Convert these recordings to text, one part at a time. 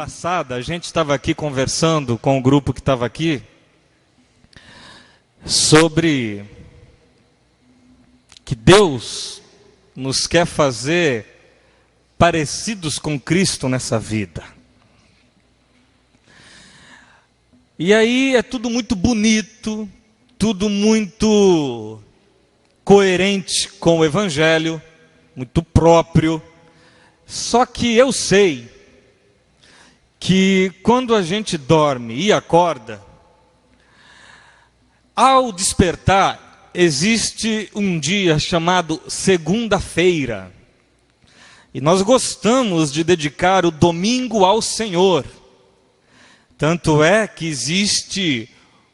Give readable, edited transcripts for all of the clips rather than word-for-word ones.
passada, a gente estava aqui conversando com o grupo que estava aqui sobre que Deus nos quer fazer parecidos com Cristo nessa vida. E aí é tudo muito bonito, tudo muito coerente com o Evangelho, muito próprio. Só que eu sei que quando a gente dorme e acorda, ao despertar, existe um dia chamado segunda-feira. E nós gostamos de dedicar o domingo ao Senhor. Tanto é que existe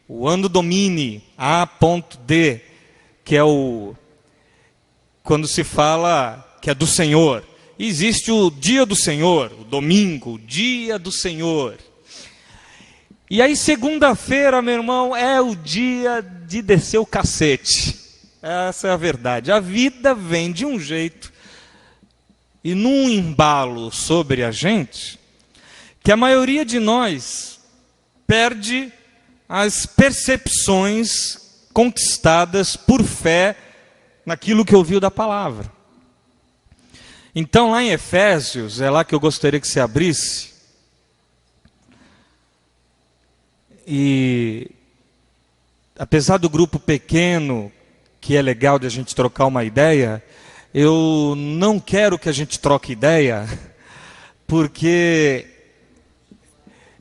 o Anno Domini, A.D, que é quando se fala que é do Senhor. Existe o dia do Senhor, o domingo, o dia do Senhor. E aí segunda-feira, meu irmão, é o dia de descer o cacete. Essa é a verdade. A vida vem de um jeito e num embalo sobre a gente, que a maioria de nós perde as percepções conquistadas por fé naquilo que ouviu da palavra. Então, lá em Efésios, é lá que eu gostaria que você abrisse. E, apesar do grupo pequeno, que é legal de a gente trocar uma ideia, eu não quero que a gente troque ideia, porque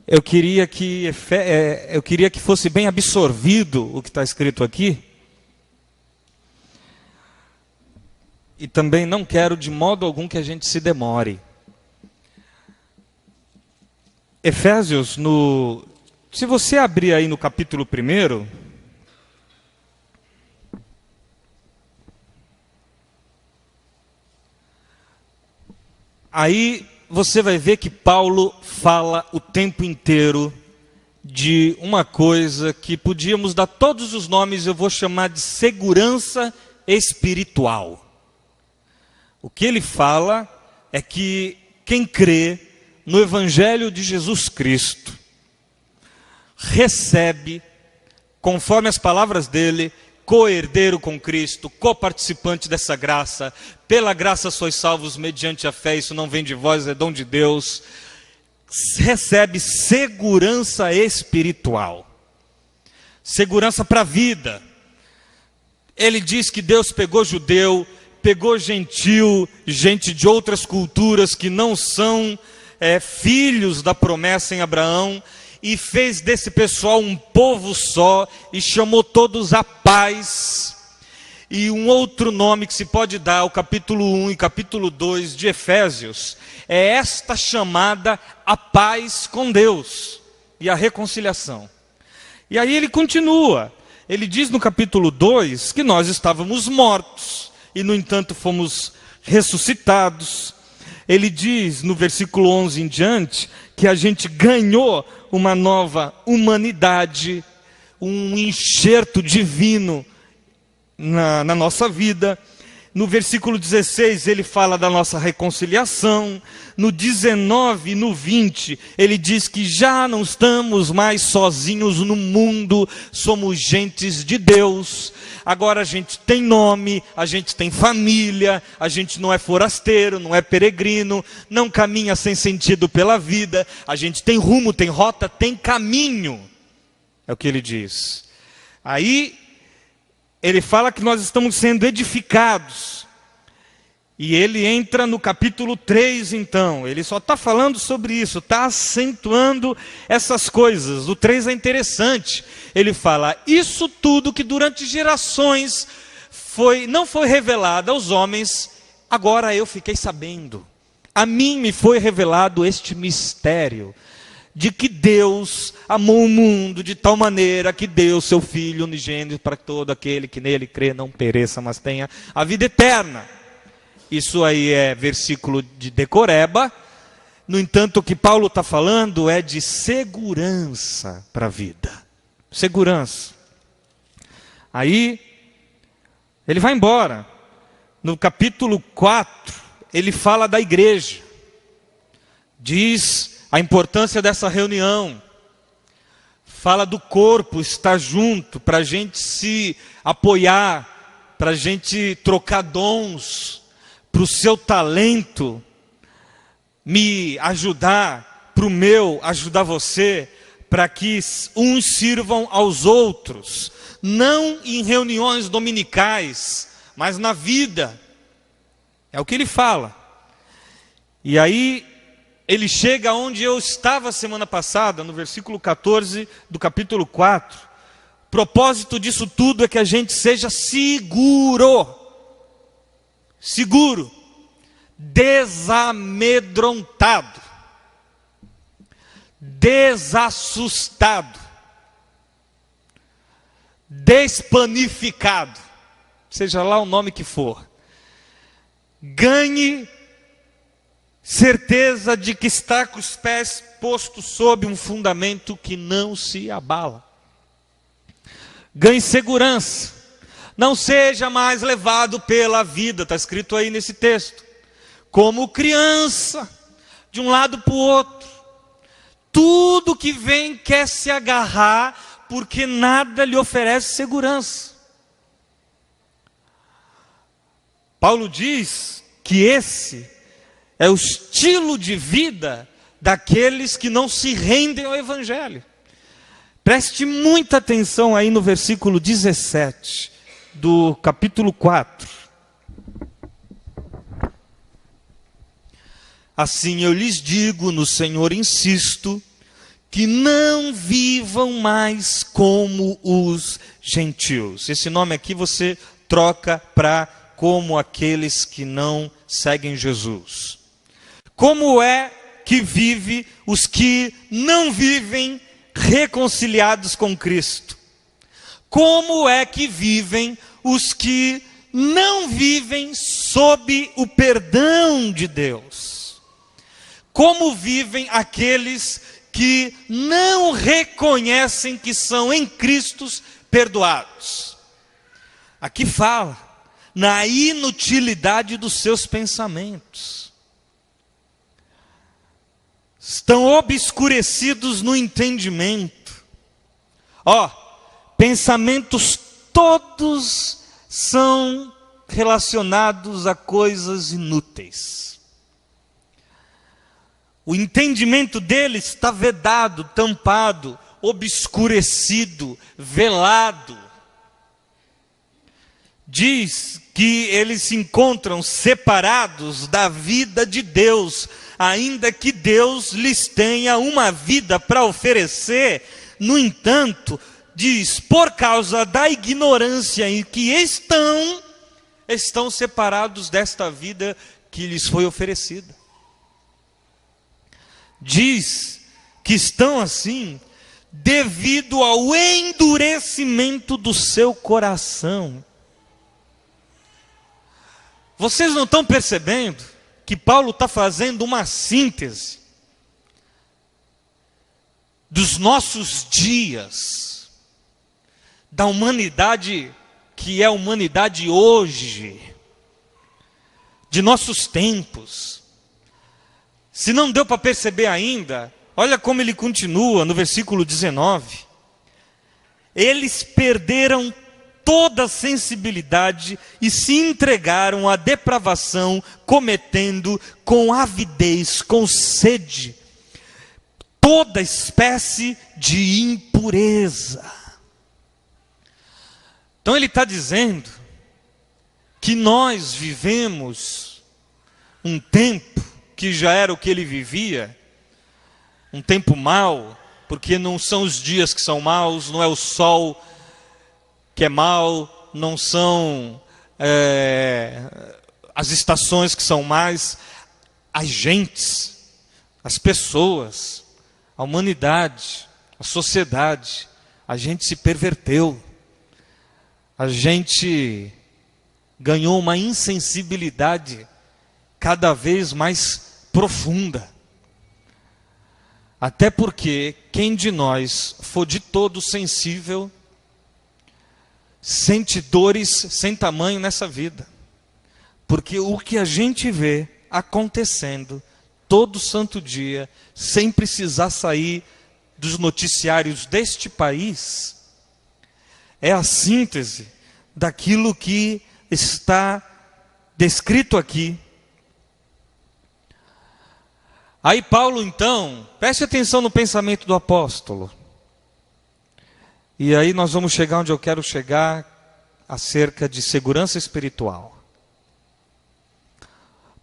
eu queria que fosse bem absorvido o que está escrito aqui. E também não quero de modo algum que a gente se demore. Efésios, se você abrir aí no capítulo 1, aí você vai ver que Paulo fala o tempo inteiro de uma coisa que podíamos dar todos os nomes, eu vou chamar de segurança espiritual. O que ele fala é que quem crê no Evangelho de Jesus Cristo recebe, conforme as palavras dele, co-herdeiro com Cristo, coparticipante dessa graça. Pela graça sois salvos mediante a fé, isso não vem de vós, é dom de Deus. Recebe segurança espiritual, segurança para a vida. Ele diz que Deus pegou judeu, pegou gentil, gente de outras culturas que não são filhos da promessa em Abraão, e fez desse pessoal um povo só, e chamou todos a paz. E um outro nome que se pode dar, o capítulo 1 e capítulo 2 de Efésios, é esta chamada a paz com Deus e a reconciliação. E aí ele continua, ele diz no capítulo 2 que nós estávamos mortos, e no entanto fomos ressuscitados. Ele diz no versículo 11 em diante, que a gente ganhou uma nova humanidade, um enxerto divino na nossa vida. No versículo 16 ele fala da nossa reconciliação. No 19 e no 20 ele diz que já não estamos mais sozinhos no mundo, somos gentes de Deus. Agora a gente tem nome, a gente tem família, a gente não é forasteiro, não é peregrino, não caminha sem sentido pela vida, a gente tem rumo, tem rota, tem caminho. É o que ele diz. Aí ele fala que nós estamos sendo edificados. E ele entra no capítulo 3 então. Ele só está falando sobre isso, está acentuando essas coisas. O 3 é interessante. Ele fala, isso tudo que durante gerações não foi revelado aos homens, agora eu fiquei sabendo. A mim me foi revelado este mistério, de que Deus amou o mundo de tal maneira que deu seu Filho unigênito para que todo aquele que nele crê não pereça, mas tenha a vida eterna. Isso aí é versículo de decoreba. No entanto, o que Paulo está falando é de segurança para a vida. Segurança. Aí, ele vai embora. No capítulo 4, ele fala da igreja. Diz a importância dessa reunião. Fala do corpo estar junto, para a gente se apoiar, para a gente trocar dons, para o seu talento me ajudar, para o meu ajudar você, para que uns sirvam aos outros, não em reuniões dominicais, mas na vida. É o que ele fala. E aí ele chega onde eu estava semana passada, no versículo 14 do capítulo 4. O propósito disso tudo é que a gente seja seguro, desamedrontado, desassustado, despanificado, seja lá o nome que for. Ganhe certeza de que está com os pés postos sob um fundamento que não se abala. Ganhe segurança. Não seja mais levado pela vida, está escrito aí nesse texto, como criança, de um lado para o outro. Tudo que vem quer se agarrar, porque nada lhe oferece segurança. Paulo diz que esse é o estilo de vida daqueles que não se rendem ao Evangelho. Preste muita atenção aí no versículo 17 do capítulo 4. Assim eu lhes digo, no Senhor insisto, que não vivam mais como os gentios. Esse nome aqui você troca para como aqueles que não seguem Jesus. Como é que vive os que não vivem reconciliados com Cristo? Como é que vivem os que não vivem sob o perdão de Deus? Como vivem aqueles que não reconhecem que são em Cristo perdoados? Aqui fala na inutilidade dos seus pensamentos. Estão obscurecidos no entendimento. Pensamentos todos são relacionados a coisas inúteis. O entendimento deles está vedado, tampado, obscurecido, velado. Diz que eles se encontram separados da vida de Deus, ainda que Deus lhes tenha uma vida para oferecer. No entanto, diz, por causa da ignorância em que estão separados desta vida que lhes foi oferecida. Diz que estão assim devido ao endurecimento do seu coração. Vocês não estão percebendo que Paulo está fazendo uma síntese dos nossos dias, da humanidade que é a humanidade hoje, de nossos tempos. Se não deu para perceber ainda, olha como ele continua no versículo 19. Eles perderam toda a sensibilidade e se entregaram à depravação, cometendo com avidez, com sede, toda espécie de impureza. Então ele está dizendo que nós vivemos um tempo que já era o que ele vivia, um tempo mau, porque não são os dias que são maus, não é o sol que é mau, não são as estações que são más, as gentes, as pessoas, a humanidade, a sociedade, a gente se perverteu, a gente ganhou uma insensibilidade cada vez mais profunda. Até porque quem de nós for de todo sensível, sente dores sem tamanho nessa vida. Porque o que a gente vê acontecendo todo santo dia, sem precisar sair dos noticiários deste país, é a síntese daquilo que está descrito aqui. Aí Paulo, então, preste atenção no pensamento do apóstolo. E aí nós vamos chegar onde eu quero chegar, acerca de segurança espiritual.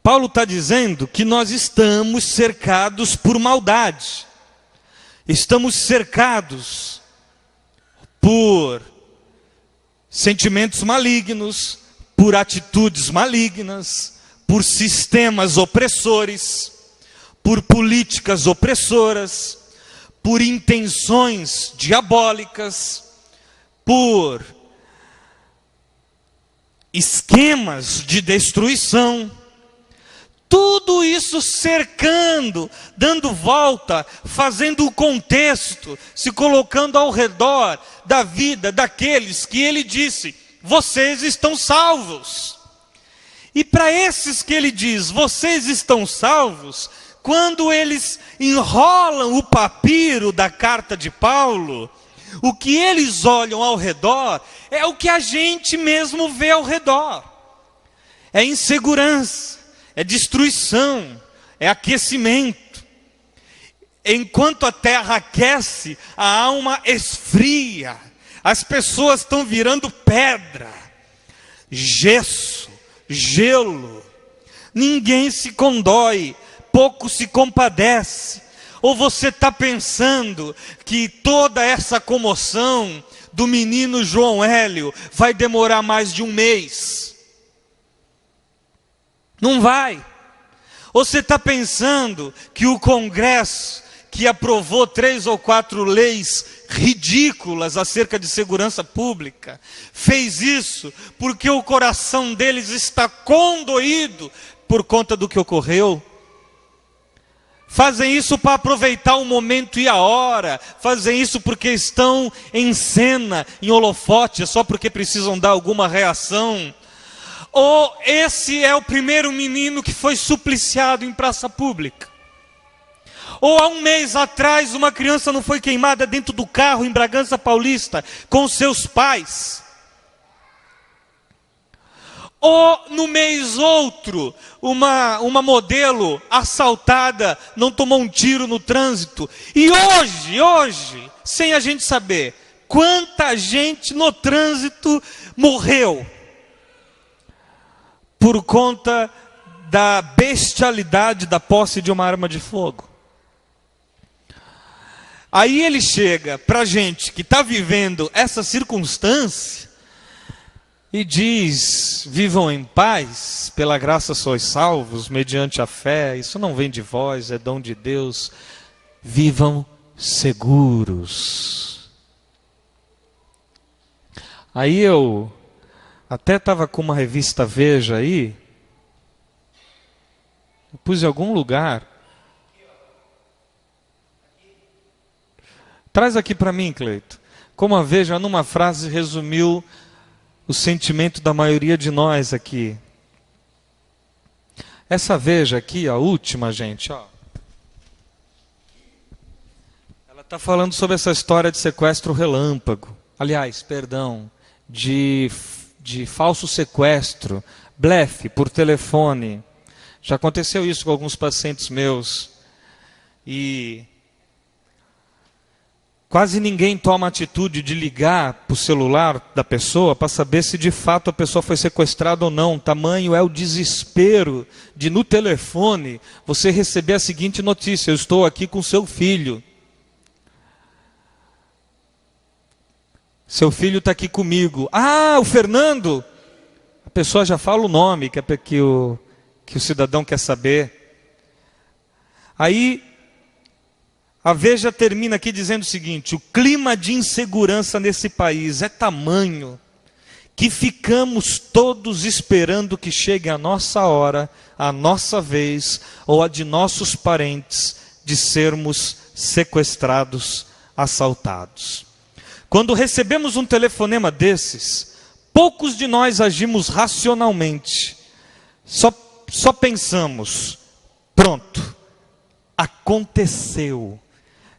Paulo está dizendo que nós estamos cercados por maldade. Estamos cercados por sentimentos malignos, por atitudes malignas, por sistemas opressores, por políticas opressoras, por intenções diabólicas, por esquemas de destruição. Tudo isso cercando, dando volta, fazendo o contexto, se colocando ao redor da vida daqueles que ele disse: vocês estão salvos. E para esses que ele diz: vocês estão salvos, quando eles enrolam o papiro da carta de Paulo, o que eles olham ao redor é o que a gente mesmo vê ao redor. É insegurança, é destruição, é aquecimento. Enquanto a terra aquece, a alma esfria. As pessoas estão virando pedra, gesso, gelo. Ninguém se condói, pouco se compadece. Ou você está pensando que toda essa comoção do menino João Hélio vai demorar mais de um mês? Não vai. Ou você está pensando que o Congresso, que aprovou 3 ou 4 leis ridículas acerca de segurança pública, fez isso porque o coração deles está condoído por conta do que ocorreu? Fazem isso para aproveitar o momento e a hora, fazem isso porque estão em cena, em holofote, só porque precisam dar alguma reação. Ou esse é o primeiro menino que foi supliciado em praça pública. Ou há um mês atrás uma criança não foi queimada dentro do carro em Bragança Paulista com seus pais. Ou no mês outro, uma modelo assaltada não tomou um tiro no trânsito. E hoje, sem a gente saber, quanta gente no trânsito morreu por conta da bestialidade da posse de uma arma de fogo. Aí ele chega para a gente que está vivendo essa circunstância e diz: vivam em paz, pela graça sois salvos, mediante a fé. Isso não vem de vós, é dom de Deus. Vivam seguros. Aí eu até estava com uma revista Veja aí, eu pus em algum lugar. Traz aqui para mim, Cleito. Como a Veja, numa frase, resumiu o sentimento da maioria de nós aqui. Essa Veja aqui, a última, gente, ó. Ela está falando sobre essa história de sequestro relâmpago. Aliás, perdão, de falso sequestro, blefe por telefone. Já aconteceu isso com alguns pacientes meus. E quase ninguém toma a atitude de ligar para o celular da pessoa para saber se de fato a pessoa foi sequestrada ou não. Tamanho é o desespero de no telefone você receber a seguinte notícia: eu estou aqui com seu filho. Seu filho está aqui comigo. Ah, o Fernando! A pessoa já fala o nome que o cidadão quer saber. Aí a Veja termina aqui dizendo o seguinte: o clima de insegurança nesse país é tamanho que ficamos todos esperando que chegue a nossa hora, a nossa vez, ou a de nossos parentes, de sermos sequestrados, assaltados. Quando recebemos um telefonema desses, poucos de nós agimos racionalmente. Só pensamos: pronto, aconteceu.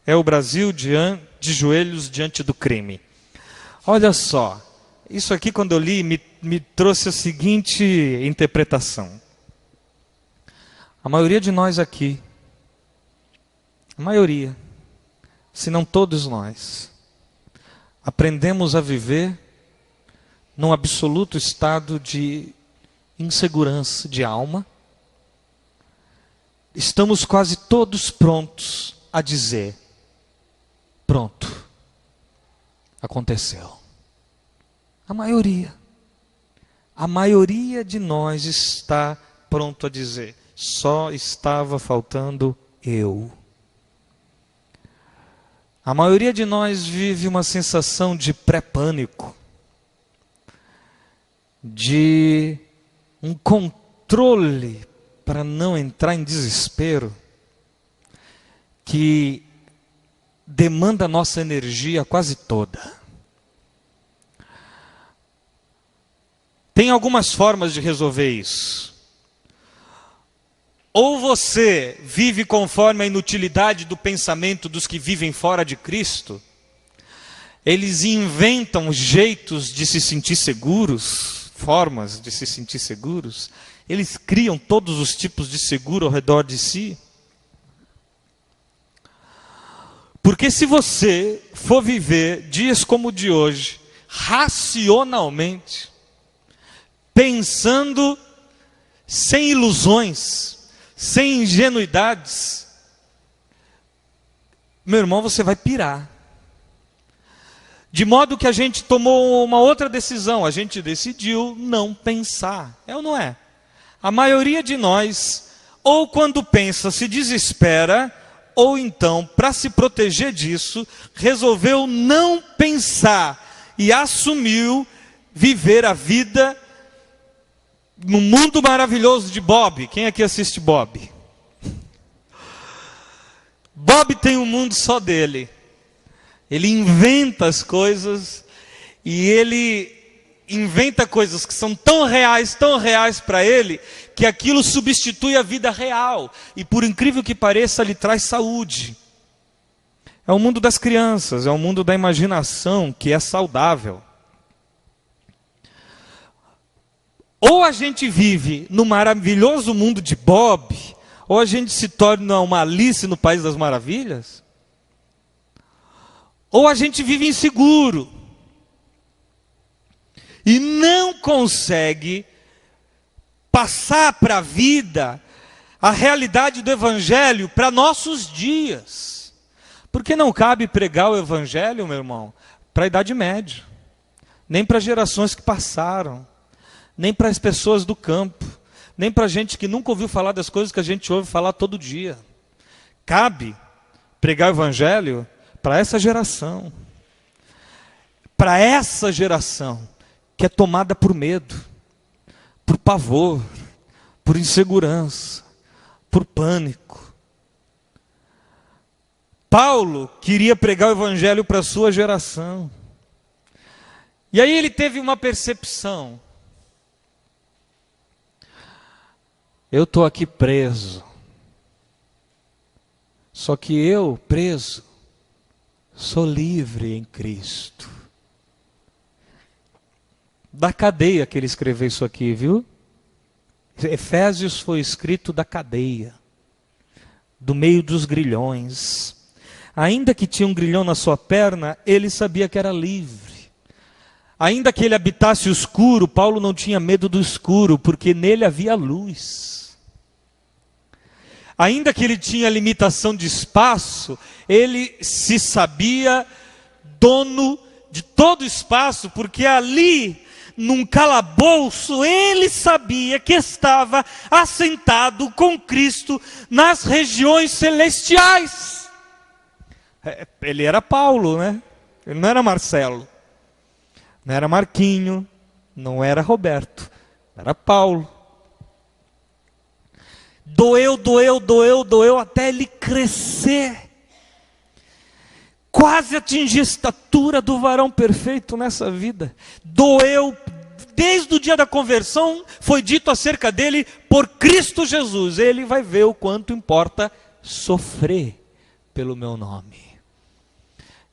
É o Brasil de joelhos diante do crime. Olha só, isso aqui quando eu li me trouxe a seguinte interpretação. A maioria de nós aqui, a maioria, se não todos nós, aprendemos a viver num absoluto estado de insegurança de alma. Estamos quase todos prontos a dizer: pronto, aconteceu. A maioria de nós está pronto a dizer: só estava faltando eu. A maioria de nós vive uma sensação de pré-pânico, de um controle para não entrar em desespero, que demanda nossa energia quase toda. Tem algumas formas de resolver isso. Ou você vive conforme a inutilidade do pensamento dos que vivem fora de Cristo. Eles inventam jeitos de se sentir seguros, formas de se sentir seguros. Eles criam todos os tipos de seguro ao redor de si. Porque se você for viver dias como o de hoje, racionalmente, pensando sem ilusões, sem ingenuidades, meu irmão, você vai pirar. De modo que a gente tomou uma outra decisão, a gente decidiu não pensar. É ou não é? A maioria de nós, ou quando pensa, se desespera, ou então, para se proteger disso, resolveu não pensar e assumiu viver a vida no mundo maravilhoso de Bob. Quem aqui assiste Bob? Bob tem um mundo só dele. Ele inventa as coisas, e ele inventa coisas que são tão reais para ele, que aquilo substitui a vida real. E por incrível que pareça, lhe traz saúde. É o mundo das crianças, é o mundo da imaginação, que é saudável. Ou a gente vive no maravilhoso mundo de Bob, ou a gente se torna uma Alice no País das Maravilhas, ou a gente vive inseguro e não consegue passar para a vida a realidade do Evangelho para nossos dias. Porque não cabe pregar o Evangelho, meu irmão, para a Idade Média, nem para gerações que passaram, nem para as pessoas do campo, nem para a gente que nunca ouviu falar das coisas que a gente ouve falar todo dia. Cabe pregar o Evangelho para essa geração. Para essa geração que é tomada por medo, por pavor, por insegurança, por pânico. Paulo queria pregar o Evangelho para a sua geração. E aí ele teve uma percepção. Eu estou aqui preso. Só que eu, preso, sou livre em Cristo. Da cadeia que ele escreveu isso aqui, viu? Efésios foi escrito da cadeia, do meio dos grilhões. Ainda que tinha um grilhão na sua perna, ele sabia que era livre. Ainda que ele habitasse o escuro, Paulo não tinha medo do escuro, porque nele havia luz. Ainda que ele tinha limitação de espaço, ele se sabia dono de todo o espaço, porque ali, num calabouço, ele sabia que estava assentado com Cristo nas regiões celestiais. Ele era Paulo, né? Ele não era Marcelo, não era Marquinho, não era Roberto, era Paulo. Doeu até ele crescer, quase atingir a estatura do varão perfeito nessa vida. Doeu, desde o dia da conversão, foi dito acerca dele: por Cristo Jesus. Ele vai ver o quanto importa sofrer pelo meu nome.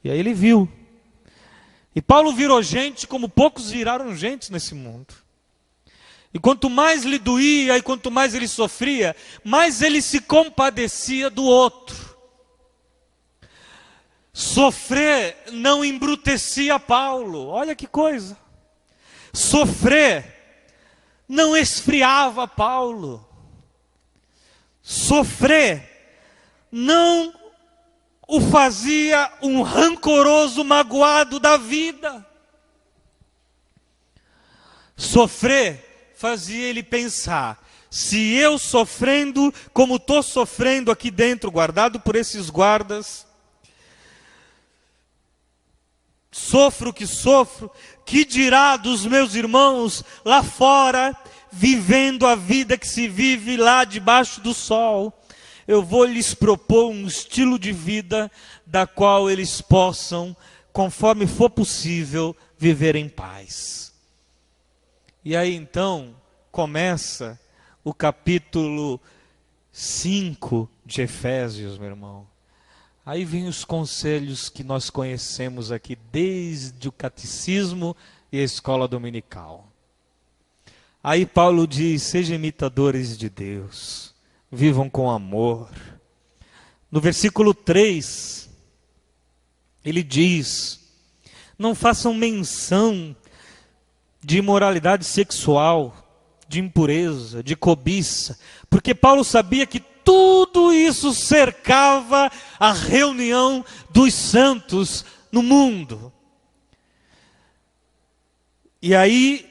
E aí ele viu. E Paulo virou gente como poucos viraram gente nesse mundo. E quanto mais lhe doía e quanto mais ele sofria, mais ele se compadecia do outro. Sofrer não embrutecia Paulo. Olha que coisa. Sofrer não esfriava Paulo. Sofrer não o fazia um rancoroso magoado da vida. Sofrer fazia ele pensar: se eu sofrendo como estou sofrendo aqui dentro, guardado por esses guardas, sofro o que sofro, que dirá dos meus irmãos lá fora, vivendo a vida que se vive lá debaixo do sol? Eu vou lhes propor um estilo de vida da qual eles possam, conforme for possível, viver em paz. E aí então começa o capítulo 5 de Efésios, meu irmão. Aí vem os conselhos que nós conhecemos aqui desde o catecismo e a escola dominical. Aí Paulo diz: sejam imitadores de Deus, vivam com amor. No versículo 3, ele diz: não façam menção de imoralidade sexual, de impureza, de cobiça, porque Paulo sabia que tudo isso cercava a reunião dos santos no mundo. E aí,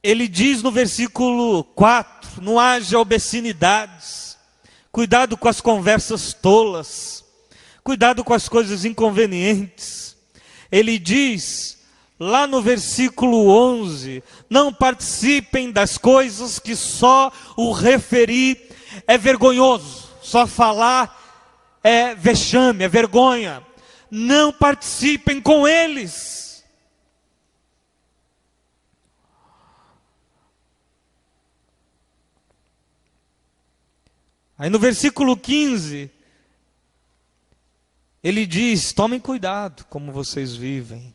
ele diz no versículo 4, não haja obscenidades, cuidado com as conversas tolas, cuidado com as coisas inconvenientes. Ele diz, lá no versículo 11, não participem das coisas que só o referir é vergonhoso, só falar é vexame, é vergonha. Não participem com eles. Aí no versículo 15, ele diz: tomem cuidado como vocês vivem.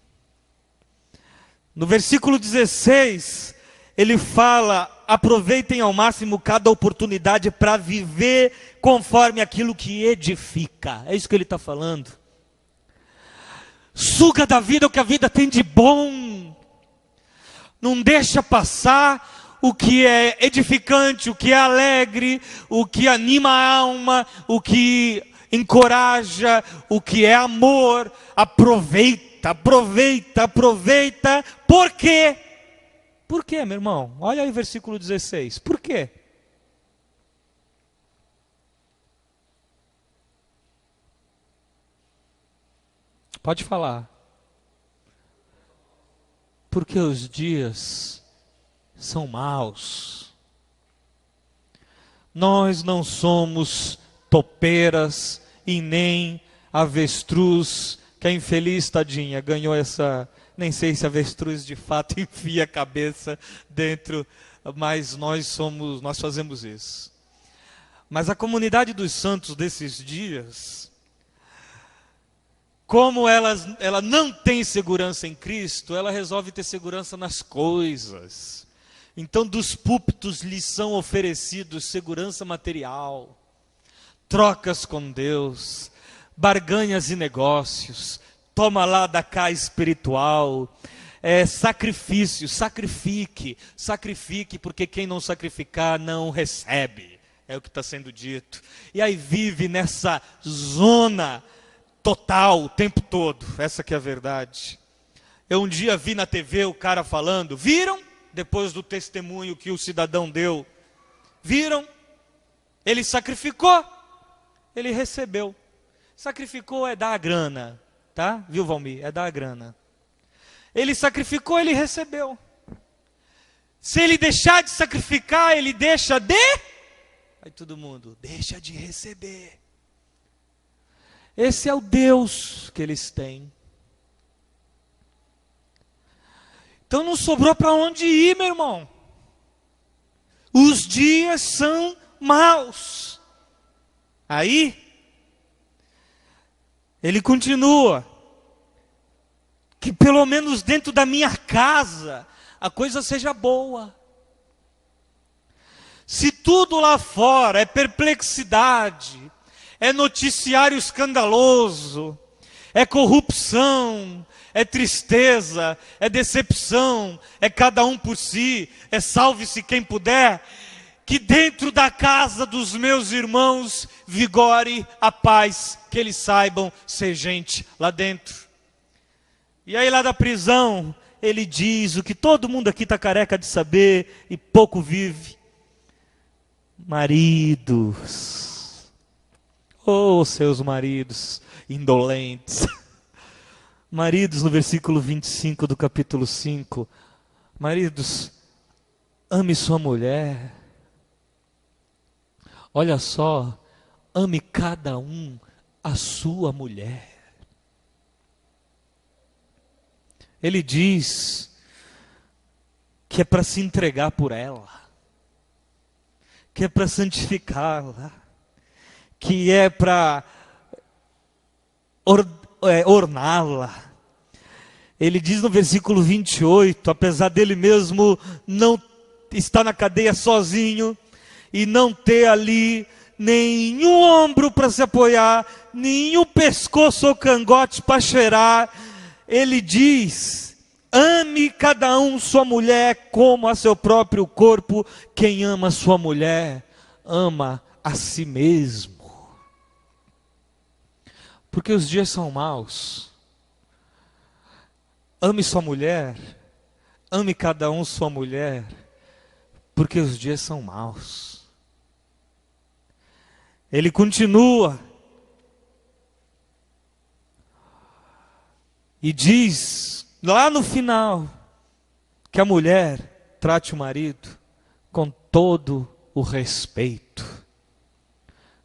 No versículo 16, ele fala: aproveitem ao máximo cada oportunidade para viver conforme aquilo que edifica. É isso que ele está falando. Suga da vida o que a vida tem de bom. Não deixa passar o que é edificante, o que é alegre, o que anima a alma, o que encoraja, o que é amor. Aproveita, aproveita, aproveita. Por quê? Por quê, meu irmão? Olha aí o versículo 16. Por quê? Pode falar. Porque os dias são maus. Nós não somos topeiras e nem avestruz, que a infeliz tadinha ganhou essa... Nem sei se a avestruz de fato enfia a cabeça dentro, mas nós fazemos isso. Mas a comunidade dos santos desses dias, como ela não tem segurança em Cristo, ela resolve ter segurança nas coisas. Então dos púlpitos lhes são oferecidos segurança material, trocas com Deus, barganhas e negócios, toma lá da cá espiritual, sacrifício, sacrifique, porque quem não sacrificar não recebe, é o que está sendo dito. E aí vive nessa zona total o tempo todo, essa que é a verdade. Eu um dia vi na TV o cara falando, viram? Depois do testemunho que o cidadão deu, viram? Ele sacrificou, ele recebeu. Sacrificou é dar a grana. Tá? Viu, Valmir? É dar a grana. Ele sacrificou, ele recebeu. Se ele deixar de sacrificar, ele deixa de... Aí todo mundo, deixa de receber. Esse é o Deus que eles têm. Então não sobrou para onde ir, meu irmão. Os dias são maus. Aí, ele continua, que pelo menos dentro da minha casa, a coisa seja boa. Se tudo lá fora é perplexidade, é noticiário escandaloso, é corrupção, é tristeza, é decepção, é cada um por si, é salve-se quem puder, que dentro da casa dos meus irmãos vigore a paz, que eles saibam ser gente lá dentro. E aí lá da prisão, ele diz o que todo mundo aqui está careca de saber e pouco vive. Maridos, seus maridos indolentes. Maridos, no versículo 25 do capítulo 5. Maridos, ame sua mulher. Olha só, ame cada um a sua mulher. Ele diz que é para se entregar por ela, que é para santificá-la, que é para orná-la. Ele diz no versículo 28, apesar dele mesmo não estar na cadeia sozinho, e não ter ali nenhum ombro para se apoiar, nenhum pescoço ou cangote para cheirar, ele diz: ame cada um sua mulher como a seu próprio corpo. Quem ama sua mulher, ama a si mesmo. Porque os dias são maus. Ame sua mulher, ame cada um sua mulher, porque os dias são maus. Ele continua e diz lá no final que a mulher trate o marido com todo o respeito.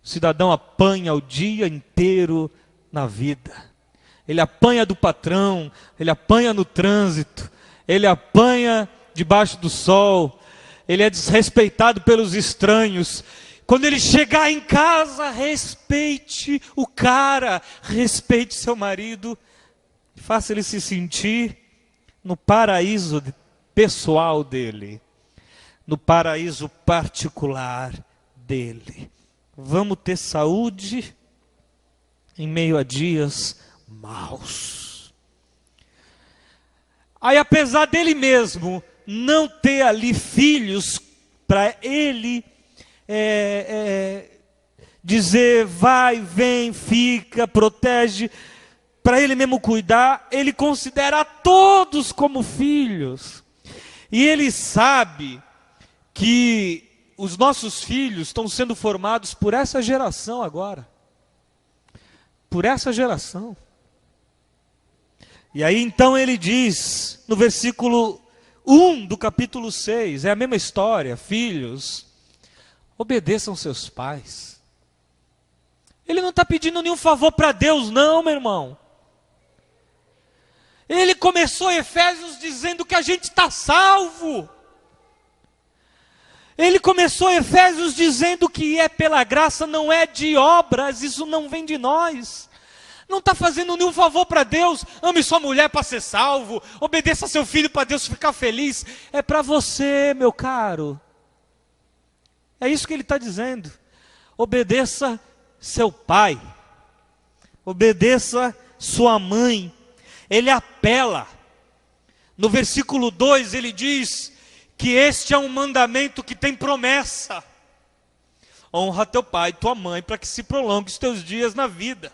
O cidadão apanha o dia inteiro na vida. Ele apanha do patrão, ele apanha no trânsito, ele apanha debaixo do sol, ele é desrespeitado pelos estranhos. Quando ele chegar em casa, respeite o cara, respeite seu marido, faça ele se sentir no paraíso pessoal dele, no paraíso particular dele. Vamos ter saúde em meio a dias maus. Aí, apesar dele mesmo não ter ali filhos para ele dizer vai, vem, fica, protege, para ele mesmo cuidar, ele considera a todos como filhos. E ele sabe que os nossos filhos estão sendo formados por essa geração agora. Por essa geração. E aí então ele diz, no versículo 1 do capítulo 6, é a mesma história: filhos, obedeçam seus pais. Ele não está pedindo nenhum favor para Deus, não, meu irmão. Ele começou Efésios dizendo que a gente está salvo. Ele começou Efésios dizendo que é pela graça, não é de obras, isso não vem de nós. Não está fazendo nenhum favor para Deus. Ame sua mulher para ser salvo, obedeça seu filho para Deus ficar feliz. É para você, meu caro. É isso que ele está dizendo. Obedeça seu pai, obedeça sua mãe. Ele apela. No versículo 2 ele diz que este é um mandamento que tem promessa: honra teu pai e tua mãe, para que se prolongue os teus dias na vida.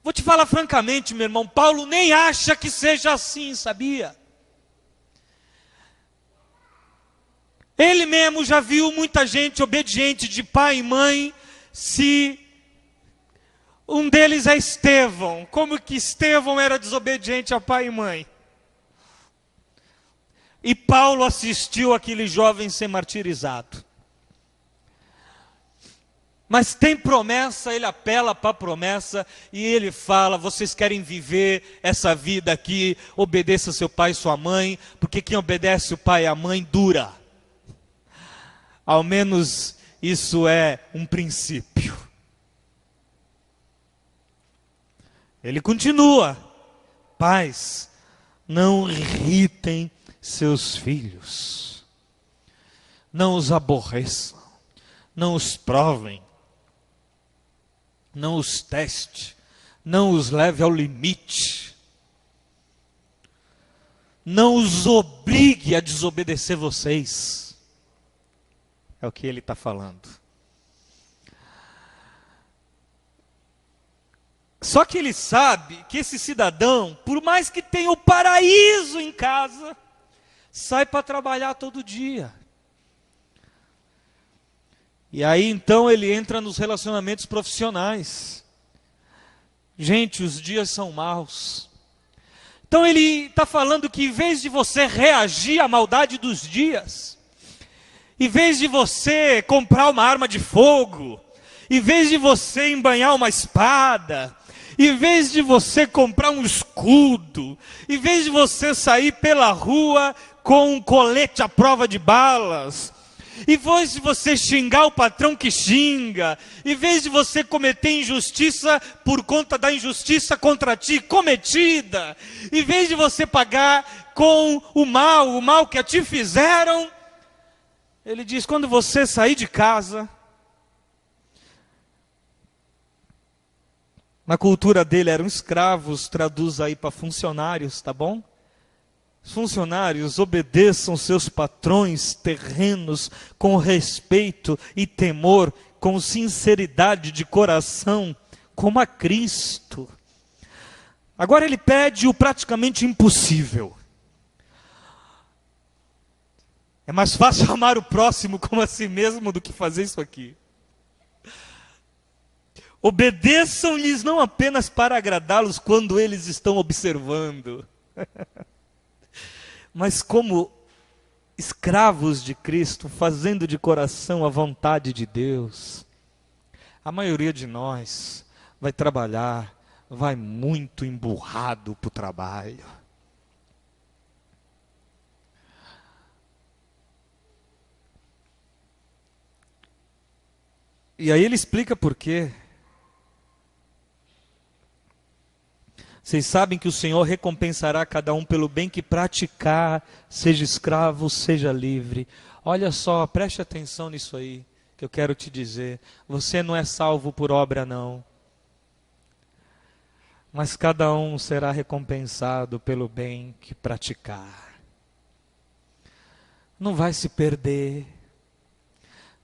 Vou te falar francamente, meu irmão, Paulo nem acha que seja assim, sabia? Ele mesmo já viu muita gente obediente de pai e mãe. Se um deles é Estevão, como que Estevão era desobediente a pai e mãe? E Paulo assistiu aquele jovem ser martirizado. Mas tem promessa, ele apela para a promessa e ele fala: vocês querem viver essa vida aqui, obedeça seu pai e sua mãe, porque quem obedece o pai e a mãe dura. Ao menos isso é um princípio. Ele continua: pais, não irritem seus filhos, não os aborreçam, não os provem, não os teste, não os leve ao limite, não os obrigue a desobedecer vocês. É o que ele está falando. Só que ele sabe que esse cidadão, por mais que tenha o paraíso em casa, sai para trabalhar todo dia. E aí então ele entra nos relacionamentos profissionais. Gente, os dias são maus. Então ele está falando que em vez de você reagir à maldade dos dias, em vez de você comprar uma arma de fogo, em vez de você embanhar uma espada, em vez de você comprar um escudo, em vez de você sair pela rua com um colete à prova de balas, em vez de você xingar o patrão que xinga, em vez de você cometer injustiça por conta da injustiça contra ti cometida, em vez de você pagar com o mal que a ti fizeram, ele diz: quando você sair de casa, na cultura dele eram escravos, traduz aí para funcionários, tá bom? Funcionários, obedeçam seus patrões terrenos com respeito e temor, com sinceridade de coração, como a Cristo. Agora ele pede o praticamente impossível. É mais fácil amar o próximo como a si mesmo do que fazer isso aqui. Obedeçam-lhes não apenas para agradá-los quando eles estão observando, mas como escravos de Cristo, fazendo de coração a vontade de Deus. A maioria de nós vai trabalhar, vai muito emburrado para o trabalho. E aí ele explica por quê. Vocês sabem que o Senhor recompensará cada um pelo bem que praticar, seja escravo, seja livre. Olha só, preste atenção nisso aí, que eu quero te dizer. Você não é salvo por obra, não. Mas cada um será recompensado pelo bem que praticar. Não vai se perder.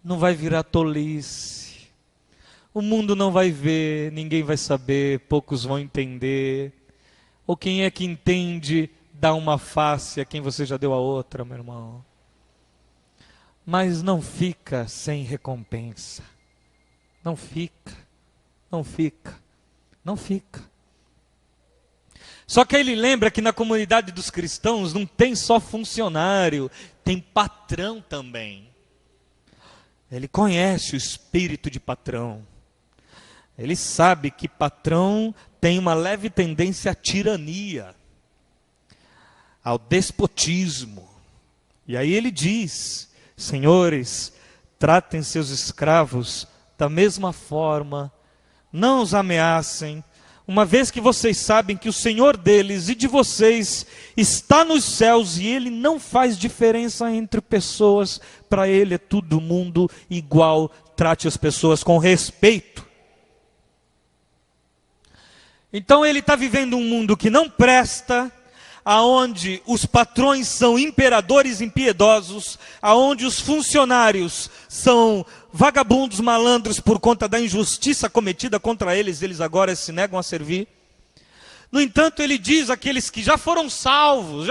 Não vai virar tolice. O mundo não vai ver, ninguém vai saber, poucos vão entender. Ou quem é que entende, dá uma face a quem você já deu a outra, meu irmão. Mas não fica sem recompensa. Não fica, não fica, não fica. Só que ele lembra que na comunidade dos cristãos não tem só funcionário, tem patrão também. Ele conhece o espírito de patrão. Ele sabe que patrão tem uma leve tendência à tirania, ao despotismo. E aí ele diz: senhores, tratem seus escravos da mesma forma, não os ameacem, uma vez que vocês sabem que o Senhor deles e de vocês está nos céus e Ele não faz diferença entre pessoas, para Ele é todo mundo igual, trate as pessoas com respeito. Então ele está vivendo um mundo que não presta, aonde os patrões são imperadores impiedosos, aonde os funcionários são vagabundos malandros por conta da injustiça cometida contra eles, eles agora se negam a servir. No entanto, ele diz àqueles que já foram salvos,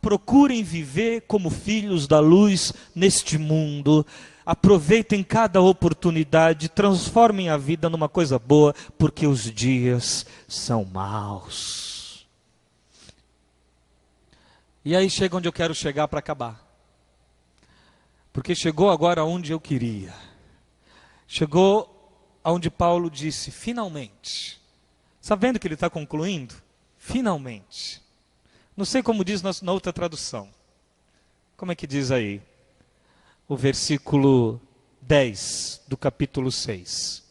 procurem viver como filhos da luz neste mundo. Aproveitem cada oportunidade, transformem a vida numa coisa boa, porque os dias são maus. E aí chega onde eu quero chegar para acabar. Porque chegou agora onde eu queria. Chegou aonde Paulo disse, finalmente. Sabendo que ele está concluindo? Finalmente. Não sei como diz na outra tradução. Como é que diz aí? o versículo 10 do capítulo 6.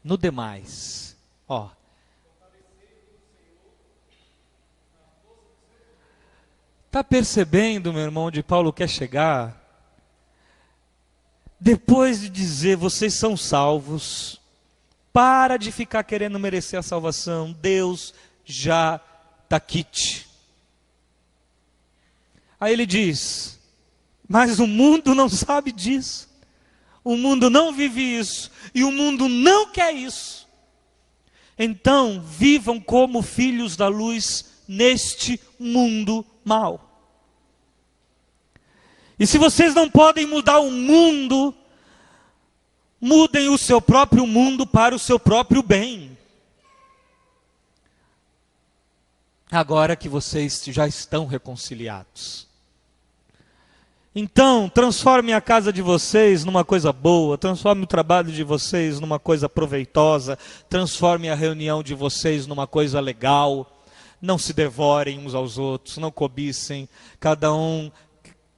No demais, ó. Está percebendo, meu irmão, onde Paulo quer chegar? Depois de dizer, vocês são salvos, para de ficar querendo merecer a salvação, Deus já está quite. Aí ele diz, mas o mundo não sabe disso, o mundo não vive isso, e o mundo não quer isso. Então, vivam como filhos da luz neste mundo mau. E se vocês não podem mudar o mundo, mudem o seu próprio mundo para o seu próprio bem. Agora que vocês já estão reconciliados. Então, transforme a casa de vocês numa coisa boa, transforme o trabalho de vocês numa coisa proveitosa, transforme a reunião de vocês numa coisa legal. Não se devorem uns aos outros, não cobicem, cada um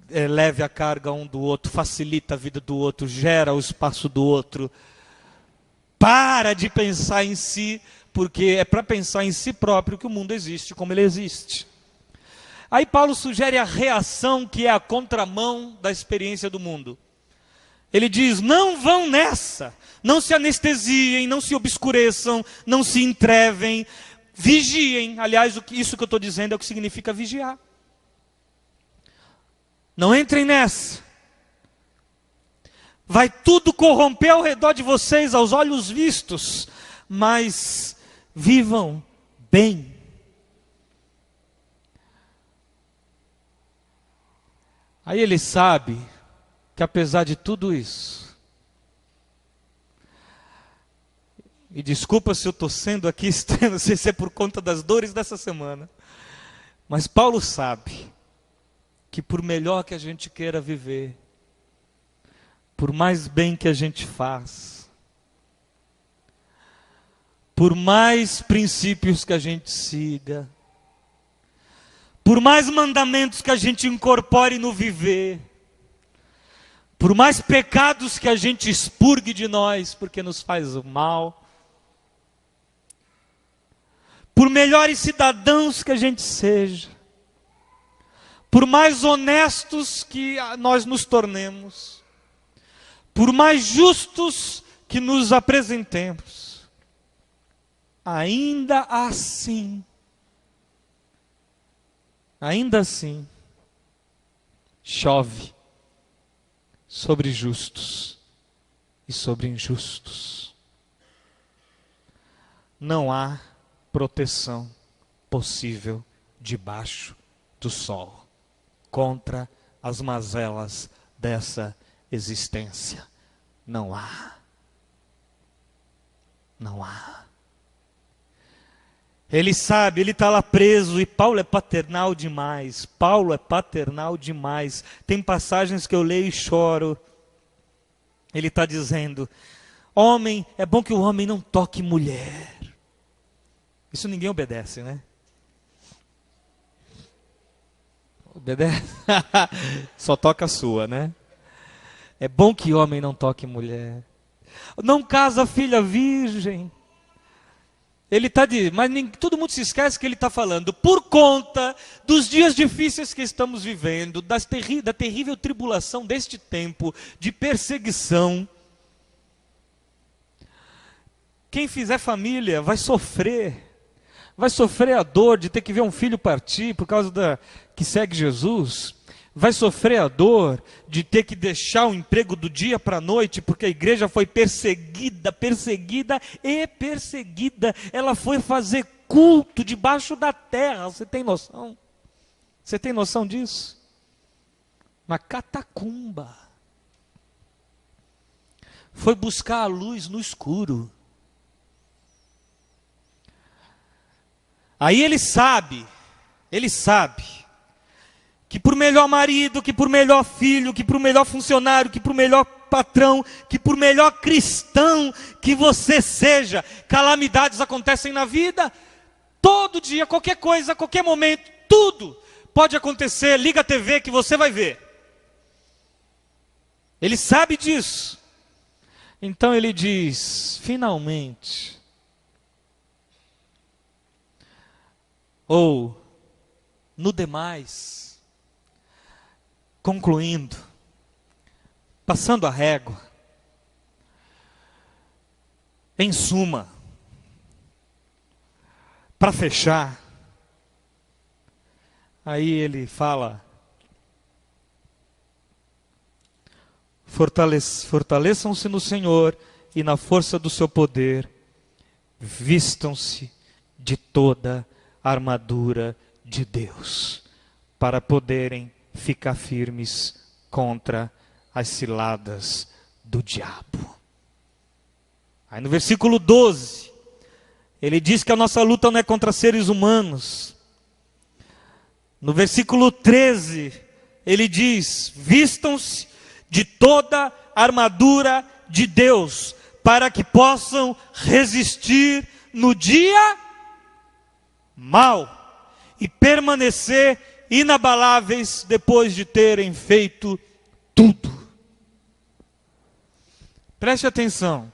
leve a carga um do outro, facilita a vida do outro, gera o espaço do outro. Para de pensar em si, porque é para pensar em si próprio que o mundo existe como ele existe. Aí Paulo sugere a reação que é a contramão da experiência do mundo. Ele diz, não vão nessa, não se anestesiem, não se obscureçam, não se entrevem, vigiem. Aliás, isso que eu estou dizendo é o que significa vigiar. Não entrem nessa. Vai tudo corromper ao redor de vocês, aos olhos vistos, mas vivam bem. Aí ele sabe que apesar de tudo isso, e desculpa se eu estou sendo aqui estranho, não sei se é por conta das dores dessa semana, mas Paulo sabe que por melhor que a gente queira viver, por mais bem que a gente faz, por mais princípios que a gente siga, por mais mandamentos que a gente incorpore no viver, por mais pecados que a gente expurgue de nós, porque nos faz o mal, por melhores cidadãos que a gente seja, por mais honestos que nós nos tornemos, por mais justos que nos apresentemos, ainda assim, chove sobre justos e sobre injustos. Não há proteção possível debaixo do sol contra as mazelas dessa existência. Não há. Não há. Ele sabe, ele está lá preso, e Paulo é paternal demais. Paulo é paternal demais. Tem passagens que eu leio e choro. Ele está dizendo, homem, é bom que o homem não toque mulher. Isso ninguém obedece, né? Obedece? Só toca a sua, né? É bom que homem não toque mulher. Não casa filha virgem. Ele está mas todo mundo se esquece que ele está falando por conta dos dias difíceis que estamos vivendo, da terrível tribulação deste tempo, de perseguição. Quem fizer família vai sofrer a dor de ter que ver um filho partir por causa que segue Jesus. Vai sofrer a dor de ter que deixar o emprego do dia para a noite, porque a igreja foi perseguida. Ela foi fazer culto debaixo da terra. Você tem noção? Você tem noção disso? Uma catacumba. Foi buscar a luz no escuro. Aí ele sabe que por melhor marido, que por melhor filho, que por melhor funcionário, que por melhor patrão, que por melhor cristão que você seja, calamidades acontecem na vida todo dia, qualquer coisa, a qualquer momento, tudo pode acontecer. Liga a TV que você vai ver. Ele sabe disso. Então ele diz, finalmente. Ou, no demais, concluindo, passando a régua, em suma, para fechar, aí ele fala, fortaleçam-se no Senhor e na força do seu poder, vistam-se de toda a armadura de Deus, para poderem ficar firmes contra as ciladas do diabo. Aí no versículo 12, ele diz que a nossa luta não é contra seres humanos. No versículo 13, ele diz, vistam-se de toda a armadura de Deus, para que possam resistir no dia mau e permanecer inabaláveis depois de terem feito tudo. Preste atenção,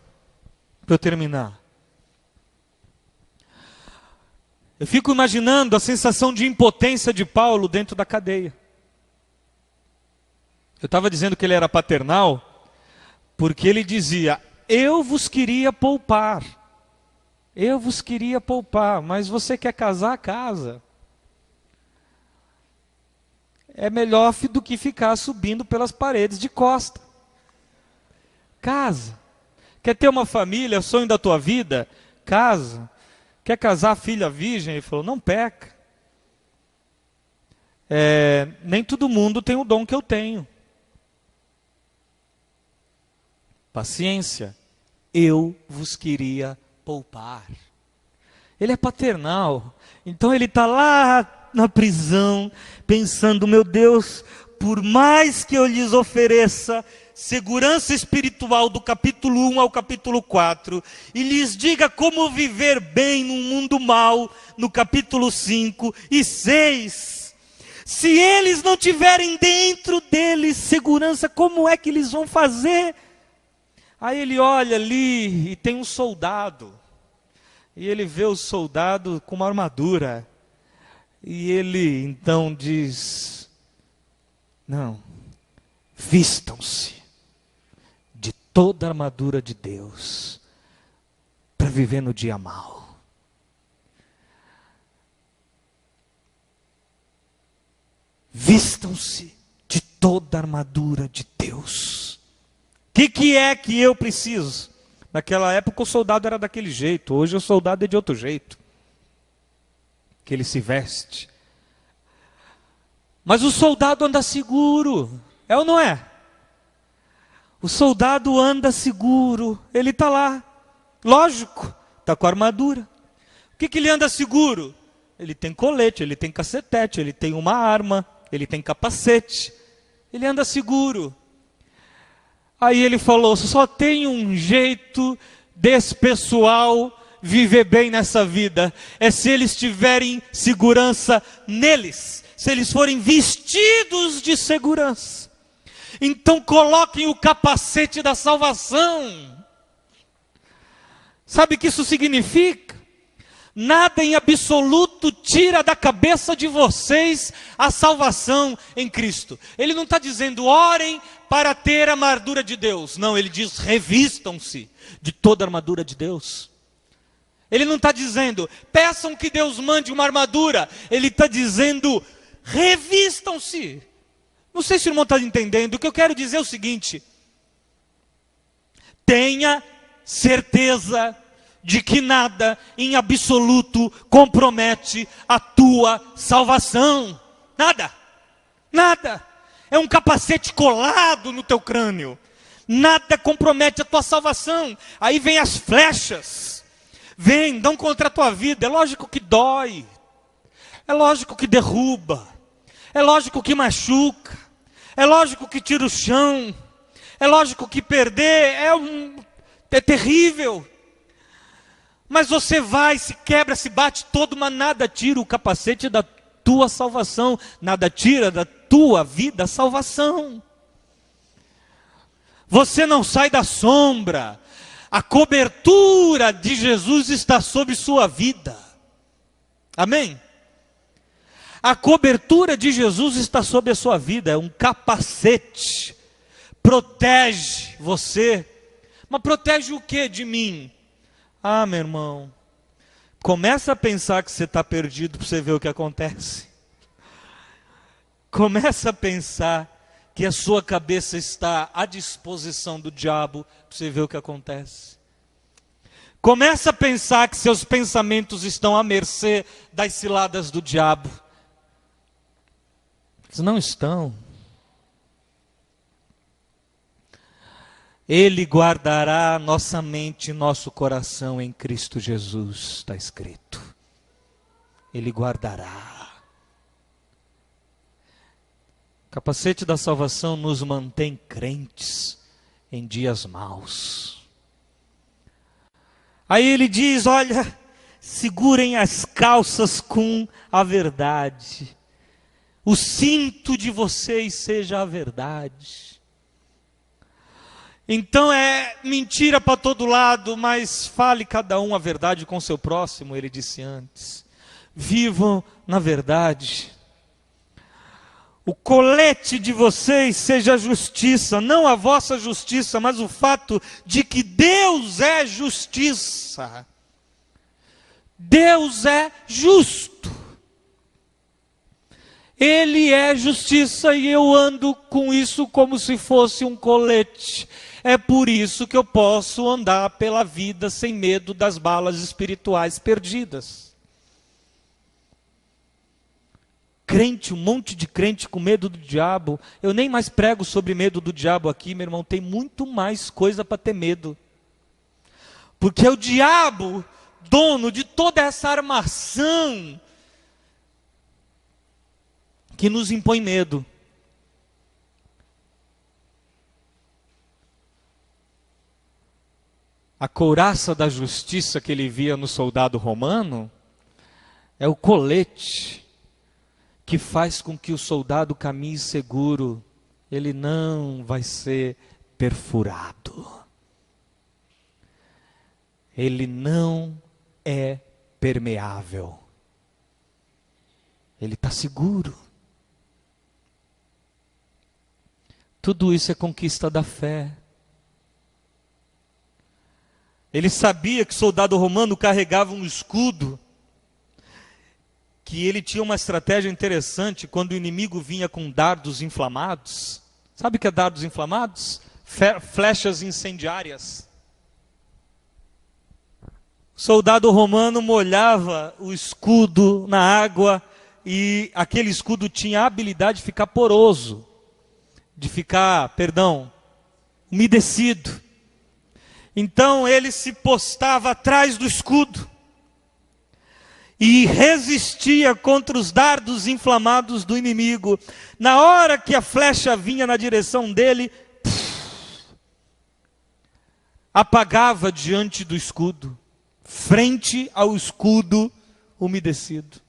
para eu terminar. Eu fico imaginando a sensação de impotência de Paulo dentro da cadeia. Eu estava dizendo que ele era paternal, porque ele dizia, eu vos queria poupar. Eu vos queria poupar, mas você quer casar, casa. É melhor do que ficar subindo pelas paredes de costa. Casa. Quer ter uma família, sonho da tua vida? Casa. Quer casar, filha virgem? Ele falou, não peca. Nem todo mundo tem o dom que eu tenho. Paciência. Eu vos queria poupar. Ele é paternal. Então ele está lá na prisão, pensando, meu Deus, por mais que eu lhes ofereça segurança espiritual do capítulo 1 ao capítulo 4, e lhes diga como viver bem num mundo mau, no capítulo 5 e 6, se eles não tiverem dentro deles segurança, como é que eles vão fazer? Aí ele olha ali e tem um soldado, e ele vê o soldado com uma armadura, e ele então diz, não, vistam-se de toda a armadura de Deus, para viver no dia mau. Vistam-se de toda a armadura de Deus. O que é que eu preciso? Naquela época o soldado era daquele jeito, hoje o soldado é de outro jeito. Que ele se veste. Mas o soldado anda seguro, é ou não é? O soldado anda seguro, ele está lá, lógico, está com a armadura. O que ele anda seguro? Ele tem colete, ele tem cacetete, ele tem uma arma, ele tem capacete, ele anda seguro. Aí ele falou, só tem um jeito desse pessoal viver bem nessa vida, é se eles tiverem segurança neles, se eles forem vestidos de segurança. Então coloquem o capacete da salvação. Sabe o que isso significa? Nada em absoluto tira da cabeça de vocês a salvação em Cristo. Ele não está dizendo, orem para ter a armadura de Deus. Não, ele diz, revistam-se de toda a armadura de Deus. Ele não está dizendo, peçam que Deus mande uma armadura. Ele está dizendo, revistam-se. Não sei se o irmão está entendendo. O que eu quero dizer é o seguinte. Tenha certeza de que nada em absoluto compromete a tua salvação. Nada. Nada. É um capacete colado no teu crânio. Nada compromete a tua salvação. Aí vem as flechas. Dão contra a tua vida. É lógico que dói. É lógico que derruba. É lógico que machuca. É lógico que tira o chão. É lógico que perder é terrível. Mas você vai, se quebra, se bate todo, mas nada tira o capacete da tua salvação, nada tira da tua vida a salvação. Você não sai da sombra, a cobertura de Jesus está sobre sua vida. Amém? A cobertura de Jesus está sobre a sua vida, é um capacete, protege você. Mas protege o que de mim? Ah, meu irmão, começa a pensar que você está perdido para você ver o que acontece. Começa a pensar que a sua cabeça está à disposição do diabo para você ver o que acontece. Começa a pensar que seus pensamentos estão à mercê das ciladas do diabo. Eles não estão. Ele guardará nossa mente e nosso coração em Cristo Jesus, está escrito. Ele guardará. O capacete da salvação nos mantém crentes em dias maus. Aí ele diz, olha, segurem as calças com a verdade. O cinto de vocês seja a verdade. Então é mentira para todo lado, mas fale cada um a verdade com seu próximo, ele disse antes. Vivam na verdade. O colete de vocês seja a justiça, não a vossa justiça, mas o fato de que Deus é justiça. Deus é justo. Ele é justiça e eu ando com isso como se fosse um colete. É por isso que eu posso andar pela vida sem medo das balas espirituais perdidas. Crente, um monte de crente com medo do diabo. Eu nem mais prego sobre medo do diabo aqui, meu irmão. Tem muito mais coisa para ter medo. Porque é o diabo, dono de toda essa armação, que nos impõe medo. A couraça da justiça que ele via no soldado romano é o colete que faz com que o soldado caminhe seguro. Ele não vai ser perfurado. Ele não é permeável. Ele está seguro. Tudo isso é conquista da fé. Ele sabia que o soldado romano carregava um escudo, que ele tinha uma estratégia interessante quando o inimigo vinha com dardos inflamados. Sabe o que é dardos inflamados? Flechas incendiárias. O soldado romano molhava o escudo na água e aquele escudo tinha a habilidade de ficar poroso, de ficar, umedecido. Então ele se postava atrás do escudo e resistia contra os dardos inflamados do inimigo. Na hora que a flecha vinha na direção dele, apagava diante do escudo, frente ao escudo umedecido.